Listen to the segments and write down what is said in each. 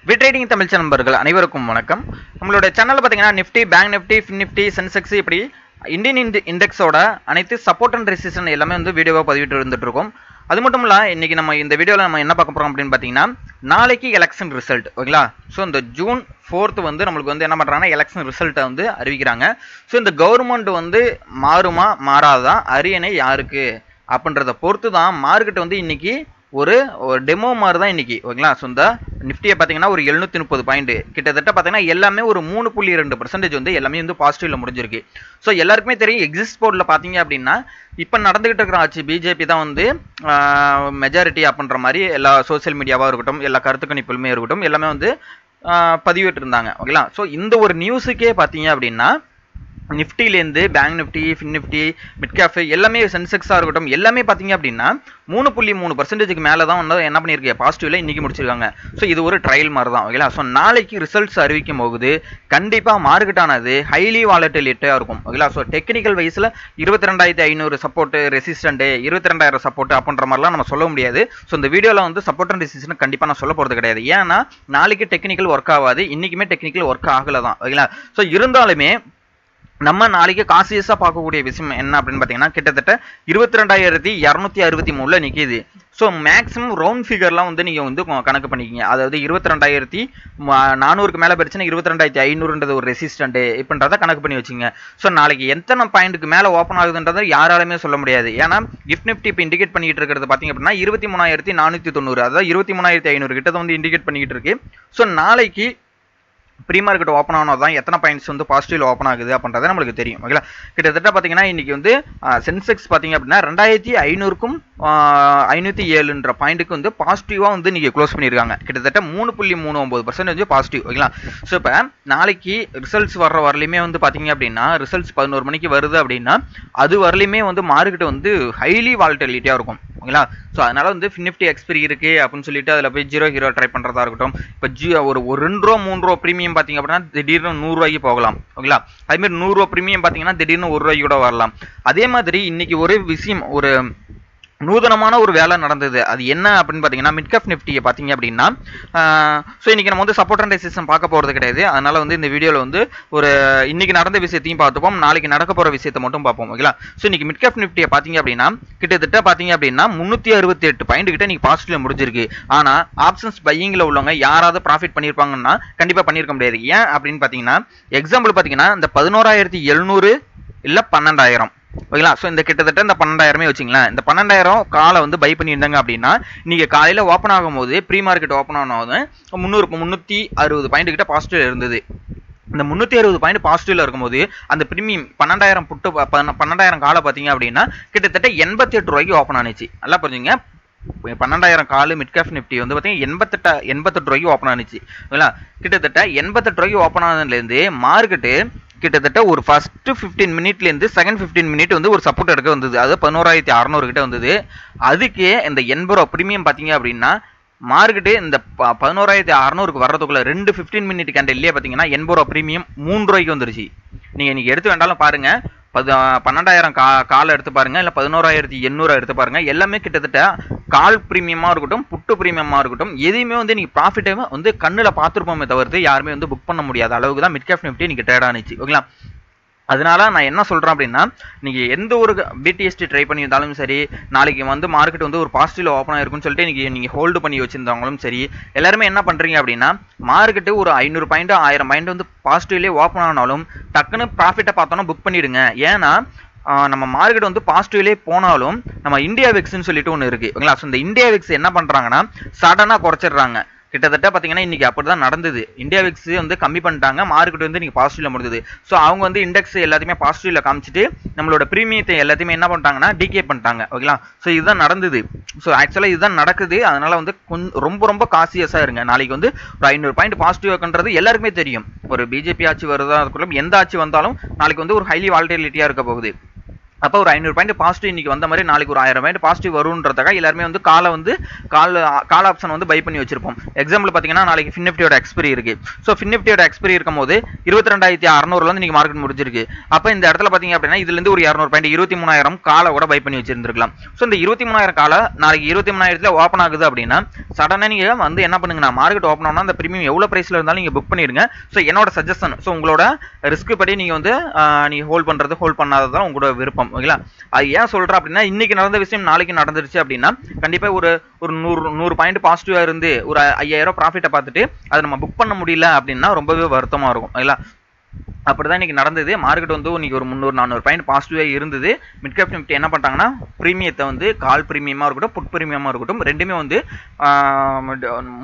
விட்ரேடிங் தமிழ் நண்பர்கள் அனைவருக்கும் வணக்கம். நம்மளோட சேனல்ல பாத்தீங்கன்னா Nifty, bank Nifty, fin Nifty, Sensex இப்படி இந்தியன் இண்டெக்ஸோட அனைத்து சப்போர்ட் அண்ட் ரெசிஸ்டன்ஸ் எல்லாமே வந்து வீடியோவா பதிவிட்டு இருந்துட்டு இருக்கோம். அது மட்டும் இல்ல இன்னைக்கு நம்ம இந்த வீடியோல நம்ம என்ன பார்க்க போறோம் அப்படின்னு பாத்தீங்கன்னா நாளைக்கு எலெக்ஷன் ரிசல்ட் ஓகேங்களா. ஸோ இந்த ஜூன் 4th வந்து நம்மளுக்கு வந்து என்ன பண்றாங்கன்னா எலெக்ஷன் ரிசல்ட்டை வந்து அறிவிக்கிறாங்க. ஸோ இந்த கவர்மெண்ட் வந்து மாறுமா மாறாதா, அரியணை யாருக்கு அப்படின்றத பொறுத்து தான் மார்க்கெட் வந்து இன்னைக்கு ஒரு டெமோ மாதிரி தான் இன்னைக்கு ஓகேங்களா. ஸோ இந்த நிஃப்டியை பார்த்தீங்கன்னா ஒரு 730 பாயிண்ட் கிட்டத்தட்ட பார்த்தீங்கன்னா எல்லாமே ஒரு 3.2% வந்து எல்லாமே வந்து பாசிட்டிவ்ல முடிஞ்சிருக்கு. ஸோ எல்லாருக்குமே தெரியும் எக்ஸிஸ்ட் போர்டில் பார்த்தீங்க அப்படின்னா இப்போ நடந்துகிட்டு இருக்கிற ஆட்சி பிஜேபி தான் வந்து மெஜாரிட்டி அப்படின்ற மாதிரி எல்லா சோசியல் மீடியாவாக இருக்கட்டும், எல்லா கருத்து கணிப்புகளுமே இருக்கட்டும், எல்லாமே வந்து பதிவிட்டு இருந்தாங்க ஓகேங்களா. ஸோ இந்த ஒரு நியூஸுக்கே பார்த்தீங்க அப்படின்னா நிஃப்டிலேருந்து bank Nifty, fin Nifty, mid cap எல்லாமே சென்செக்ஸாக இருக்கட்டும் எல்லாமே பார்த்தீங்க அப்படின்னா 3.3% மேலே தான் வந்து என்ன பண்ணியிருக்கு பாசிட்டிவ்ல இன்னைக்கு முடிச்சிருக்காங்க. ஸோ இது ஒரு ட்ரையல் மாதிரி தான் ஓகேங்களா. ஸோ நாளைக்கு ரிசல்ட்ஸ் அறிவிக்கும் போகுது கண்டிப்பாக மார்க்கெட் ஆனது ஹைலி வாலட்டிலிட்டியாக இருக்கும் ஓகேங்களா. ஸோ டெக்னிக்கல் வைஸில் 22,500 சப்போர்ட் ரெசிஸ்டன்ட், 22,000 சப்போர்ட் அப்படின்ற மாதிரிலாம் நம்ம சொல்ல முடியாது. ஸோ இந்த வீடியோவில் வந்து சப்போர்ட் அண்ட் ரெசிஸ்டன்ட் கண்டிப்பாக நான் சொல்ல போகிறது கிடையாது. ஏன்னா நாளைக்கு டெக்னிக்கல் ஒர்க் ஆகாது, இன்னைக்குமே டெக்னிக்கல் ஒர்க் ஆகலை தான் ஓகேங்களா. ஸோ இருந்தாலுமே நம்ம நாளைக்கு காசியஸாக பார்க்கக்கூடிய விஷயம் என்ன அப்படின்னு பார்த்தீங்கன்னா கிட்டத்தட்ட 22,263 நிற்கிது. ஸோ மேக்ஸிமம் ரவுண்ட் ஃபிகர்லாம் வந்து நீங்கள் வந்து கணக்கு பண்ணிக்கிங்க. அதாவது 22,400க்கு மேலே போயிடுச்சுன்னா 22,500ன்றது ஒரு ரெசிஸ்டன்ட் இப்படின்றத கணக்கு பண்ணி வச்சுங்க. ஸோ நாளைக்கு எத்தனை பாயிண்ட்டுக்கு மேலே ஓப்பன் ஆகுதுன்றதை யாராலுமே சொல்ல முடியாது. ஏன்னா கிஃப்ட் நிஃப்டி இப்போ இண்டிகேட் பண்ணிட்டு இருக்கிறது பார்த்தீங்க அப்படின்னா 23,490, அதாவது 23,500 கிட்ட வந்து இண்டிகேட் பண்ணிக்கிட்டு இருக்கு. ஸோ நாளைக்கு ப்ரீ மார்க்கெட் ஓப்பன் ஆனால் தான் எத்தனை பாயிண்ட்ஸ் வந்து பாசிட்டிவ்ல ஓப்பன் ஆகுது அப்படின்றத நம்மளுக்கு தெரியும் ஓகேங்களா. கிட்டத்தட்ட பார்த்தீங்கன்னா இன்னைக்கு வந்து சென்செக்ஸ் பார்த்தீங்க அப்படின்னா 2,500க்கும் 507ன்ற பாயிண்ட்டுக்கு வந்து பாசிட்டிவாக வந்து இன்னைக்கு க்ளோஸ் பண்ணியிருக்காங்க. கிட்டத்தட்ட 3.39% பாசிட்டிவ் ஓகேங்களா. ஸோ இப்போ நாளைக்கு ரிசல்ட்ஸ் வர்ற வரலையுமே வந்து பார்த்தீங்க அப்படின்னா ரிசல்ட்ஸ் 11 மணிக்கு வருது அப்படின்னா அது வரலையுமே வந்து மார்க்கெட் வந்து ஹைலி வாலட்டிலிட்டியாக இருக்கும் ஓகேங்களா. ஸோ அதனால வந்து ஃபின் நிஃப்டி எக்ஸ்பிரி இருக்கு அப்படின்னு சொல்லிட்டு அதில் போய் ஜீரோ ட்ரை பண்ணுறதா இருக்கட்டும். இப்போ ஒரு 2 ரூபா 3 ரூபா ப்ரீமியம் பார்த்தீங்க அப்படின்னா திடீர்னு 100 ரூபாய்க்கு போகலாம் ஓகேங்களா. அதேமாதிரி 100 ரூபா ப்ரீமியம் பார்த்தீங்கன்னா திடீர்னு 1 ரூபாய்க்கு கூட வரலாம். அதே மாதிரி இன்னைக்கு ஒரு விஷயம், ஒரு நூதனமான ஒரு வேலை நடந்தது. அது என்ன அப்படின்னு பார்த்தீங்கன்னா மிட் கேப் நிஃப்டியை பார்த்தீங்க அப்படின்னா ஸோ இன்னைக்கு நம்ம வந்து சப்போர்ட் அண்ட் ரெசிஸ்டன்ஸ் பார்க்க போகிறது கிடையாது. அதனால வந்து இந்த வீடியோவில் வந்து ஒரு இன்னைக்கு நடந்த விஷயத்தையும் பார்த்துப்போம், நாளைக்கு நடக்க போகிற விஷயத்தை மட்டும் பார்ப்போம் ஓகேங்களா. ஸோ இன்னைக்கு மிட் கேப் நிஃப்டியை பார்த்தீங்க அப்படின்னா கிட்டத்தட்ட பார்த்தீங்க அப்படின்னா 368 பாயிண்ட் கிட்ட இன்னைக்கு பாசிட்டிவ்ல முடிஞ்சிருக்கு. ஆனால் ஆப்ஷன்ஸ் பையிங்கில் உள்ளவங்க யாராவது ப்ராஃபிட் பண்ணியிருப்பாங்கன்னா கண்டிப்பாக பண்ணியிருக்க முடியாது. ஏன் அப்படின்னு பார்த்தீங்கன்னா எக்ஸாம்பிள் பார்த்தீங்கன்னா இந்த 11,700 இல்லை 12,000 ஓகேங்களா. ஸோ இந்த கிட்டத்தட்ட இந்த 12,000 வச்சுங்களேன். இந்த 12,000 காலை வந்து பை பண்ணியிருந்தாங்க அப்படின்னா நீங்கள் காலையில் ஓப்பன் ஆகும்போது ப்ரீ மார்க்கெட் ஓப்பன் ஆனது 360 பாயிண்ட் கிட்ட பாசிட்டிவ் இருந்தது. இந்த 360 பாயிண்ட் பாசிட்டிவ்ல இருக்கும்போது அந்த பிரீமியம் 12,000 புட்டு 12,000 காலை பார்த்தீங்க அப்படின்னா கிட்டத்தட்ட 88 ரூபாய்க்கு ஓப்பன் ஆனிச்சு. நல்லா புரிஞ்சுங்க, 12,000 கால் மிட் கேப் நிஃப்டி வந்து பார்த்தீங்கன்னா 88 ரூபாய்க்கு ஓப்பன் ஆனிச்சு ஓகேங்களா. கிட்டத்தட்ட 88 ரூபாய்க்கு ஓப்பன் ஆனதுலேருந்து மார்க்கெட்டு கிட்டத்தட்ட ஒரு ஃபர்ஸ்ட் 15 மினிட்லேருந்து செகண்ட் 15 மினிட் வந்து ஒரு சப்போர்ட் எடுக்க வந்தது. அது 11,600 கிட்ட வந்தது. அதுக்கே இந்த 80 ரூபா ப்ரீமியம் பார்த்தீங்க அப்படின்னா மார்க்கெட்டு இந்த 11,600க்கு வர்றதுக்குள்ள 2 15 மினிட் கேண்டல்லே பார்த்தீங்கன்னா 80 ரூபா ப்ரீமியம் 3 ரூபாய்க்கு வந்துருச்சு. நீங்கள் இன்னைக்கு எடுத்து வேண்டாலும் பாருங்க, 12,000 கால் எடுத்து பாருங்க, இல்லை 11,800 எடுத்து பாருங்க, எல்லாமே கிட்டத்தட்ட கால் ப்ரீமியமாக இருக்கட்டும், புட்டு ப்ரீமியமாக இருக்கட்டும், எதையுமே வந்து நீங்கள் ப்ராஃபிட்டை வந்து கண்ணில் பார்த்துருப்போமே தவிர்த்து யாருமே வந்து புக் பண்ண முடியாத அளவுக்கு தான் மிட் கேப் நிஃப்டி நீங்கள் ட்ரேட் ஆனிச்சு ஓகேங்களா. அதனால நான் என்ன சொல்கிறேன் அப்படின்னா நீங்கள் எந்த ஒரு பிடிஎஸ்டி ட்ரை பண்ணியிருந்தாலும் சரி, நாளைக்கு வந்து மார்க்கெட் வந்து ஒரு பாசிட்டிவ்ல ஓப்பன் ஆயிருக்குன்னு சொல்லிட்டு நீங்கள் ஹோல்டு பண்ணி வச்சிருந்தவங்களும் சரி, எல்லாருமே என்ன பண்ணுறீங்க அப்படின்னா மார்க்கெட்டு ஒரு 500 பாயிண்ட் 1000 பாயிண்ட் வந்து பாசிட்டிவ்லேயே ஓப்பன் ஆனாலும் டக்குன்னு ப்ராஃபிட்டை பார்த்தோன்னா புக் பண்ணிடுங்க. ஏன்னா நம்ம மார்க்கெட் வந்து பாசிட்டிவ்லேயே போனாலும் நம்ம இந்தியா விக்ஸ்ன்னு சொல்லிட்டு ஒன்று இருக்குது ஓகேங்களா. ஸோ இந்த இந்தியா விக்ஸ் என்ன பண்ணுறாங்கன்னா சடனாக குறைச்சிடுறாங்க. கிட்டத்தட்ட பார்த்தீங்கன்னா இன்னைக்கு அப்படி தான் நடந்தது. இந்தியா விக்ஸ் வந்து கம்மி பண்ணிட்டாங்க, மார்க்கெட் வந்து இன்னைக்கு பாசிட்டிவ்ல முடிஞ்சது. ஸோ அவங்க வந்து இண்டெக்ஸ் எல்லாத்தையுமே பாசிட்டிவ்ல காமிச்சிட்டு நம்மளோட ப்ரீமியத்தை எல்லாத்தையுமே என்ன பண்ணிட்டாங்கன்னா டிகே பண்ணிட்டாங்க ஓகேங்களா. ஸோ இதுதான் நடந்தது. ஸோ ஆக்சுவலாக இதுதான் நடக்குது. அதனால வந்து ரொம்ப காசியஸாக இருங்க. நாளைக்கு வந்து ஒரு 500 பாயிண்ட் பாசிட்டிவ் இருக்குன்றது எல்லாருக்குமே தெரியும். ஒரு பிஜேபி ஆட்சி வருதா, அதுக்குள்ள எந்த ஆட்சி வந்தாலும் நாளைக்கு வந்து ஒரு ஹைலி வாலட்டிலிட்டியாக இருக்க போகுது. அப்போ ஒரு 500 பாயிண்ட் பாசிட்டிவ் இன்னைக்கு வந்த மாதிரி நாளைக்கு ஒரு 1000 பாயிண்ட் பாசிட்டிவ் வரும்ன்றதுக்காக எல்லாருமே வந்து கால் ஆப்ஷன் வந்து பை பண்ணி வச்சிருப்போம். எக்ஸாம்பிள் பார்த்தீங்கன்னா நாளைக்கு ஃபின்னிஃப்டியோட எக்ஸ்பிரி இருக்கு. ஸோ ஃபின்னிஃப்டியோட எக்ஸ்பிரி இருக்கும்போது 22,600 வந்து நீங்க மார்க்கெட் முடிஞ்சிருக்கு. அப்போ இந்த இடத்துல பார்த்தீங்க அப்படின்னா இதுல இருந்து ஒரு 200 பாயிண்ட் 23,000 காலை கூட பை பண்ணி வச்சிருந்திருக்கலாம். ஸோ இந்த 23,000 காலை நாளைக்கு 23,000ல ஓப்பன் ஆகுது அப்படின்னா சடனாக நீங்க வந்து என்ன பண்ணுங்கன்னா மார்க்கெட் ஓப்பன் ஆனா அந்த பிரீமியம் எவ்வளவு பிரைஸ்ல இருந்தாலும் நீங்க புக் பண்ணிடுங்க. ஸோ என்னோட சஜஷன், ஸோ உங்களோட ரிஸ்க் படி நீங்க வந்து நீங்க ஹோல்ட் பண்றது ஹோல்ட் பண்ணாததான் உங்களோட விருப்பம். ஓகேங்களா? அது ஏன் சொல்றேன் அப்படின்னா இன்னைக்கு நடந்த விஷயம் நாளைக்கு நடந்துருச்சு அப்படின்னா கண்டிப்பா ஒரு 100 பாயிண்ட் பாசிட்டிவா இருந்து ஒரு 5000 ப்ராஃபிட்டை பார்த்துட்டு அதை நம்ம புக் பண்ண முடியல அப்படின்னா ரொம்பவே வருத்தமா இருக்கும். ஓகேங்களா? அப்படிதான் இன்னைக்கு நடந்தது. மார்க்கெட் வந்து இன்னைக்கு ஒரு 300-400 பாயிண்ட் பாசிட்டிவா இருந்தது. மிட் கேப் நிஃப்டி என்ன பண்ணிட்டாங்கன்னா பிரீமியத்தை வந்து கால் பிரீமியமா இருக்கட்டும் புட் பிரீமியமா இருக்கட்டும் ரெண்டுமே வந்து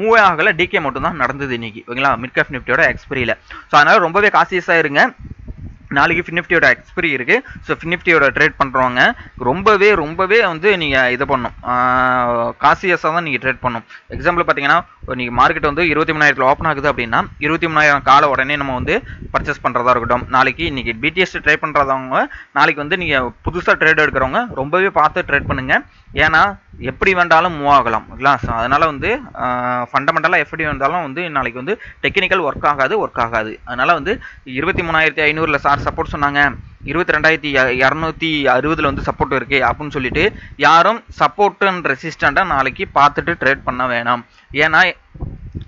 மூவ் ஆகல, டிகே மட்டும் தான் நடந்தது இன்னைக்கு. ஓகேங்களா? மிட் கேப் நிஃப்டியோட எக்ஸ்பிரியில. ஸோ அதனால ரொம்பவே காசியஸா இருங்க. நாளைக்கு ஃபின்னிஃப்டியோட எக்ஸ்பிரி இருக்கு. ஸோ ஃபின்னிஃப்டியோட ட்ரேட் பண்றவங்க ரொம்பவே வந்து நீங்க இதை பண்ணும் காசியஸாக தான் நீங்க ட்ரேட் பண்ணும். எக்ஸாம்பிள் பார்த்தீங்கன்னா நீங்க மார்க்கெட் வந்து 23,000 ஓப்பன் ஆகுது அப்படின்னா 23,000 காலை உடனே நம்ம வந்து பர்ச்சேஸ் பண்றதா இருக்கட்டும். நாளைக்கு இன்னைக்கு பிடிஎஸ் ட்ரேட் பண்றவங்க நாளைக்கு வந்து நீங்க புதுசா ட்ரேட் எடுக்கிறவங்க ரொம்பவே பார்த்து ட்ரேட் பண்ணுங்க. ஏன்னா எப்படி வேண்டாலும் மூவ் ஆகலாம். அதனால வந்து ஃபண்டமெண்டலா எப்படி வேண்டாலும் வந்து நாளைக்கு வந்து டெக்னிக்கல் ஒர்க் ஆகாது. அதனால வந்து 23,500ல சார் சப்போர்ட் சொன்னாங்க, 22,260ல வந்து சப்போர்ட் இருக்கு அப்படின்னு சொல்லிட்டு யாரும் சப்போர்ட் அண்ட் ரெசிஸ்டண்டா நாளைக்கு பார்த்துட்டு ட்ரேட் பண்ண வேணாம். ஏன்னா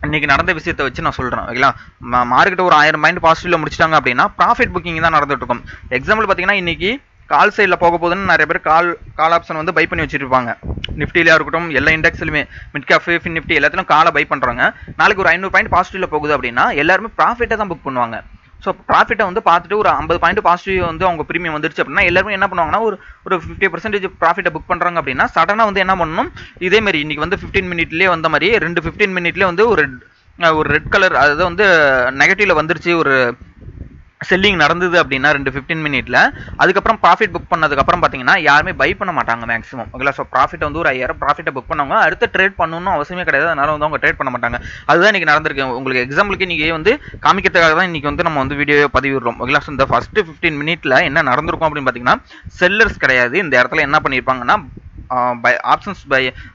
இன்னைக்கு நடந்த விஷயத்தை வச்சு நான் சொல்றேன். ஓகேங்களா? மார்க்கெட் ஒரு 1000 பாயிண்ட் பாசிட்டிவ்ல முடிச்சிட்டாங்க அப்படின்னா ப்ராஃபிட் புக்கிங் தான் நடந்துட்டு இருக்கும். எக்ஸாம்பிள் பார்த்தீங்கன்னா இன்னைக்கு கால் சைடில் போக போகுதுன்னு நிறைய பேர் கால் ஆப்ஷன் வந்து பை பண்ணி வச்சிருப்பாங்க. நிஃப்டிலையா இருக்கட்டும் எல்லா இண்டெக்ஸ்லுமே மிட் கேப் நிஃப்டி எல்லாத்திலும் காலை பை பண்றாங்க. நாளைக்கு ஒரு 500 பாயிண்ட் பாசிட்டிவ்ல போகுது அப்படின்னா எல்லாருமே ப்ராஃபிட்டை தான் புக் பண்ணுவாங்க. ஸோ ப்ராஃபிட்டை வந்து பார்த்துட்டு ஒரு 50 பாயிண்ட் பாசிட்டிவ் வந்து அவங்க பிரீமியம் வந்துருச்சு அப்படின்னா எல்லாருமே என்ன பண்ணுவாங்கன்னா ஒரு 50% ப்ராஃபிட்டை புக் பண்றாங்க அப்படின்னா சடனாக வந்து என்ன பண்ணணும், இதே மாதிரி இன்னைக்கு வந்து 15 மினிட்லேயே வந்த மாதிரி 15 மினிட்லேயே வந்து ஒரு ரெட் கலர் அதாவது வந்து நெகட்டிவ்ல வந்துருச்சு, ஒரு செல்லிங் நடந்தது அப்படின்னா 15 மினிட்ல அதுக்கப்புறம் ப்ராஃபிட் புக் பண்ணதுக்கப்புறம் பார்த்தீங்கன்னா யாருமே பை பண்ண மாட்டாங்க மேக்ஸிமம். ஓகேங்களா? ஸோ ப்ராஃபிட் வந்து ஒரு 5000 ப்ராஃபிட்டை புக் பண்ணவங்க அடுத்த ட்ரேட் பண்ணணும்னு அவசியமே கிடையாது. அதனால வந்து அவங்க ட்ரேட் பண்ண மாட்டாங்க. அதுதான் இன்னைக்கு நடந்திருக்கு. உங்களுக்கு எக்ஸாம்பிளுக்கு நீங்க வந்து காமிக்கிறதுக்காக தான் இன்னைக்கு வந்து நம்ம வந்து வீடியோ பதிவிடுறோம். ஓகேங்களா? ஸோ இந்த ஃபர்ஸ்ட் 15 மினிட்ல என்ன நடந்திருக்கும் அப்படின்னு பார்த்தீங்கன்னா செல்லர்ஸ் கிடையாது. இந்த இடத்துல என்ன பண்ணியிருப்பாங்கன்னா ஆப்ஷன்ஸ்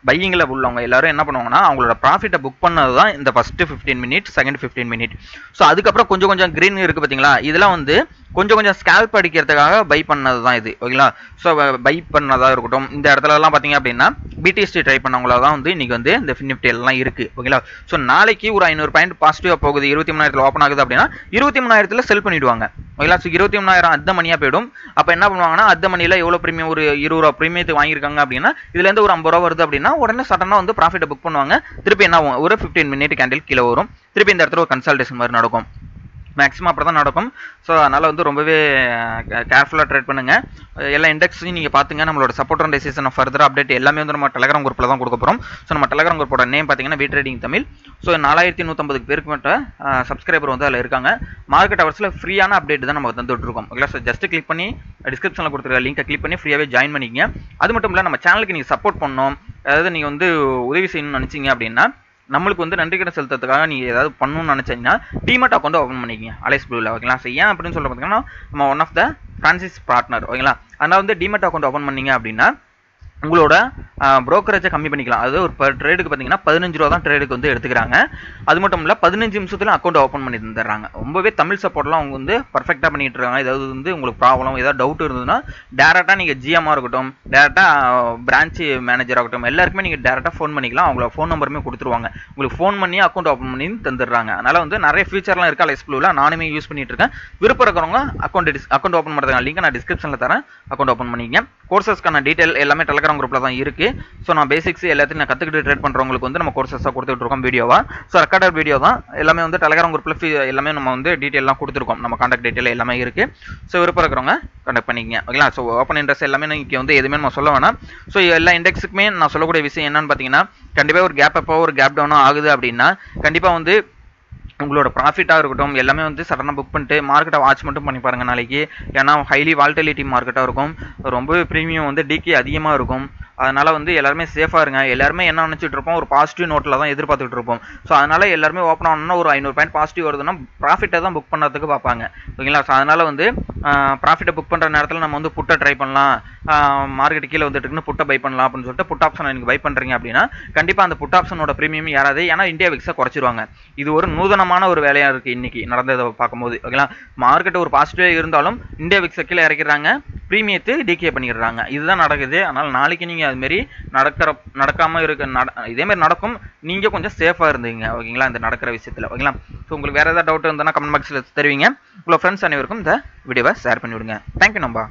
பையிங்கில் உள்ளவங்க எல்லாரும் என்ன பண்ணுவாங்கன்னா அவங்களோட ப்ராஃபிட்டை புக் பண்ணது தான் இந்த first 15 minute second 15 minute. So அதுக்கப்புறம் கொஞ்சம் கிரீன் இருக்கு பார்த்தீங்களா, இதெல்லாம் வந்து கொஞ்சம் ஸ்கேல்ப் அடிக்கிறதுக்காக பை பண்ணது தான் இது. ஓகேங்களா? ஸோ பை பண்ணதா இருக்கட்டும் இந்த இடத்துலலாம் பார்த்தீங்க அப்படின்னா பிடிஎஸ்டி ட்ரை பண்ணவங்களா தான் வந்து இன்னைக்கு வந்து இந்த ஃபின்னிஃப்டி எல்லாம் இருக்கு. ஓகேங்களா? ஸோ நாளைக்கு ஒரு 500 பாயிண்ட் பாசிட்டிவா போகுது, 23,000 ஓப்பன் ஆகுது அப்படின்னா 23,000 செல் பண்ணிடுவாங்க. ஓகேங்களா? ஸோ 23,000 அத்த மணியா போயிடும். அப்போ என்ன பண்ணுவாங்கன்னா அத்த மணியில எவ்வளோ பிரீமியம் ஒரு 20 ரூபா பிரீமியத்துக்கு வாங்கியிருக்காங்க அப்படின்னா இதுல இருந்து ஒரு 50 ரூபா வருது அப்படின்னா உடனே சடனா வந்து ப்ராஃபிட்டை புக் பண்ணுவாங்க. திருப்பி என்ன ஆகும், ஒரு 15 மினிட் கேண்டில் கீழே வரும். திருப்பி இந்த இடத்துல ஒரு கன்சல்டேஷன் மாதிரி நடக்கும். மேக்ஸிமம் அப்படி தான் நடக்கும். ஸோ அதனால் வந்து ரொம்பவே கேர்ஃபுல்லாக ட்ரேட் பண்ணுங்கள். எல்லா இண்டெக்ஸையும் நீங்கள் பார்த்துங்க. நம்மளோட support and decision further update எல்லாமே வந்து நம்ம டெலகிராம் குரூப்பில் தான் கொடுக்க போகிறோம். ஸோ நம்ம டெலகிராம் குரூப்போட நேம் பார்த்தீங்கன்னா வி ட்ரேடிங் தமிழ். ஸோ 4150 பேருக்கு மட்டும் சப்ஸ்கிரைபர் வந்து அதில் இருக்காங்க. மார்க்கெட் ஹவர்ஸில் ஃப்ரீயான அப்டேட் தான் நம்ம தந்துட்டு இருக்கோம். ஓகேங்களா? ஸோ ஜஸ்ட் கிளிக் பண்ணி டிஸ்கிரிப்ஷனில் கொடுத்துருக்க லிங்கை கிளிக் பண்ணி ஃப்ரீயாகவே ஜாயின் பண்ணிக்கங்க. அது மட்டும் இல்லை நம்ம சேனலுக்கு நீங்கள் சப்போர்ட் பண்ணணும், அதாவது நீங்கள் வந்து உதவி செய்யணும்னு நினச்சிங்க அப்படின்னா நம்மளுக்கு வந்து நன்றி கடன் செலுத்துறதுக்காக நீங்கள் ஏதாவது பண்ணணும்னு நினச்சிங்கன்னா டிமெட் அக்கௌண்ட் ஓப்பன் பண்ணிக்கங்க அலைஸ் ப்ளூவில். ஓகேங்களா? ஸோ ஏன் அப்படின்னு சொல்ல பார்த்தீங்கன்னா நம்ம one of the franchise partner. ஓகேங்களா? அதனால் வந்து டிமெட் அக்கௌண்ட் ஓப்பன் பண்ணீங்க அப்படின்னா உங்களோட புரோக்கரேஜை கம்மி பண்ணிக்கலாம். அதாவது ஒரு பர் ட்ரேடுக்கு பார்த்தீங்கன்னா 15 ரூபா தான் ட்ரேடுக்கு வந்து எடுத்துக்கிறாங்க. அது மட்டும் இல்லை 15 நிமிஷத்துல அக்கௌண்ட் ஓப்பன் பண்ணி தந்துடுறாங்க. ரொம்பவே தமிழ் சப்போர்ட்லாம் அவங்க வந்து பர்ஃபெக்டாக பண்ணிட்டு இருக்காங்க. ஏதாவது வந்து உங்களுக்கு ப்ராப்ளம் ஏதாவது டவுட் இருந்ததுன்னா டேரெக்டாக நீங்கள் ஜிஎம்மாக இருக்கட்டும் டேரெக்டாக பிரான்ச் மேனேஜர் ஆகட்டும் எல்லாருக்குமே நீங்கள் டேரெக்டாக ஃபோன் பண்ணிக்கலாம். அவங்களோட ஃபோன் நம்பருமே கொடுத்துருவாங்க. உங்களுக்கு ஃபோன் பண்ணி அக்கௌண்ட் ஓப்பன் பண்ணி தந்துடுறாங்க. அதனால் வந்து நிறைய ஃபியூச்சர்லாம் இருக்கா அலைஸ் ப்ளூவில், நானுமே யூஸ் பண்ணிட்டு இருக்கேன். விருப்பம் இருக்கிறவங்க அக்கௌண்ட் ஓப்பன் பண்ணுறதுக்கான லிங்க் நான் டிஸ்கிரிப்ஷனில் தரேன். அக்கௌண்ட் ஓப்பன் பண்ணிக்கங்க. கோர்சஸ்க்கான டீட்டெயில் எல்லாமே டெலகிராம் குரூப்பில் தான் இருக்கு. ஸோ நான் பேசிக்ஸ் எல்லாத்தையும் நான் கற்றுக்கிட்டு ட்ரேட் பண்ணுறவங்களுக்கு வந்து நம்ம கோர்சஸாக கொடுத்துட்டு இருக்கோம் வீடியோவா. ஸோ ரெக்கார்டட் வீடியோ தான் எல்லாமே வந்து டெலகிராம் குரூப்பில் எல்லாமே நம்ம வந்து டீட்டெயிலாம் கொடுத்துருக்கோம். நம்ம கான்டாக்ட் டீட்டெயில் எல்லாமே இருக்கு. ஸோ விருப்பம் இருக்கிறவங்க கான்டாக்ட் பண்ணிக்கங்க. ஓகேங்களா? ஸோ ஓப்பன் இன்ட்ரெஸ்ட் எல்லாமே இங்கே வந்து எதுவுமே நம்ம சொல்ல வேணாம். ஸோ எல்லா இண்டெக்ஸுக்குமே நான் சொல்லக்கூடிய விஷயம் என்னன்னு பார்த்தீங்கன்னா கண்டிப்பாக ஒரு கேப் அப்போ ஒரு கேப் டவுனோ ஆகுது அப்படின்னா கண்டிப்பாக வந்து உங்களோட ப்ராஃபிட்டாக இருக்கட்டும் எல்லாமே வந்து சடனாக புக் பண்ணிட்டு மார்க்கெட்டை வாட்ச் மட்டும் பண்ணி பாருங்கள் நாளைக்கு. ஏன்னா ஹைலி வால்டிலிட்டி மார்க்கெட்டாக இருக்கும். ரொம்பவே ப்ரீமியம் வந்து டிகே அதிகமாக இருக்கும். அதனால வந்து எல்லாருமே சேஃபா இருங்க. எல்லாருமே என்ன நினைச்சிட்டு இருப்போம், ஒரு பாசிட்டிவ் நோட்ல தான் எதிர்பார்த்துட்டு இருப்போம். ஸோ அதனால எல்லாருமே ஓப்பன் ஆனோம்னா ஒரு 500 பாயிண்ட் பாசிட்டிவ் வருதுன்னா ப்ராஃபிட்டை தான் புக் பண்ணுறதுக்கு பார்ப்பாங்க. ஓகேங்களா? ஸோ அதனால வந்து ப்ராஃபிட்டை புக் பண்ணுற நேரத்தில் நம்ம வந்து புட்டை ட்ரை பண்ணலாம், மார்க்கெட் கீழே வந்துட்டு இருக்குன்னு புட்டை பை பண்ணலாம் அப்படின்னு சொல்லிட்டு புட் ஆப்ஷன் எனக்கு பை பண்ணுறீங்க அப்படின்னா கண்டிப்பாக அந்த புட் ஆப்ஷனோட ப்ரீமியம் ஏறாது. ஏன்னா இந்தியா விக்ஸை குறைச்சிருவாங்க. இது ஒரு நூதனமான ஒரு வேலையாக இருக்குது இன்னைக்கு நடந்ததை பார்க்கும்போது. ஓகேங்களா? மார்க்கெட் ஒரு பாசிட்டிவாக இருந்தாலும் இந்தியா விக்ஸை கீழே இறக்கிறாங்க, ப்ரீமியத்தை டிகே பண்ணிடுறாங்க. இதுதான் நடக்குது. அதனால் நாளைக்கு நீங்கள் அதுமாரி நடக்காமல் இதேமாரி நடக்கும். நீங்கள் கொஞ்சம் சேஃபாக இருந்தீங்க. ஓகேங்களா? இந்த நடக்கிற விஷயத்தில். ஓகேங்களா? ஸோ உங்களுக்கு வேறு ஏதாவது டவுட் இருந்ததுன்னா கமெண்ட் பாக்ஸில் தெரிவிங்க. உங்களோட ஃப்ரெண்ட்ஸ் அனைவருக்கும் இந்த வீடியோவை ஷேர் பண்ணி விடுங்க. தேங்க்யூ நம்பா.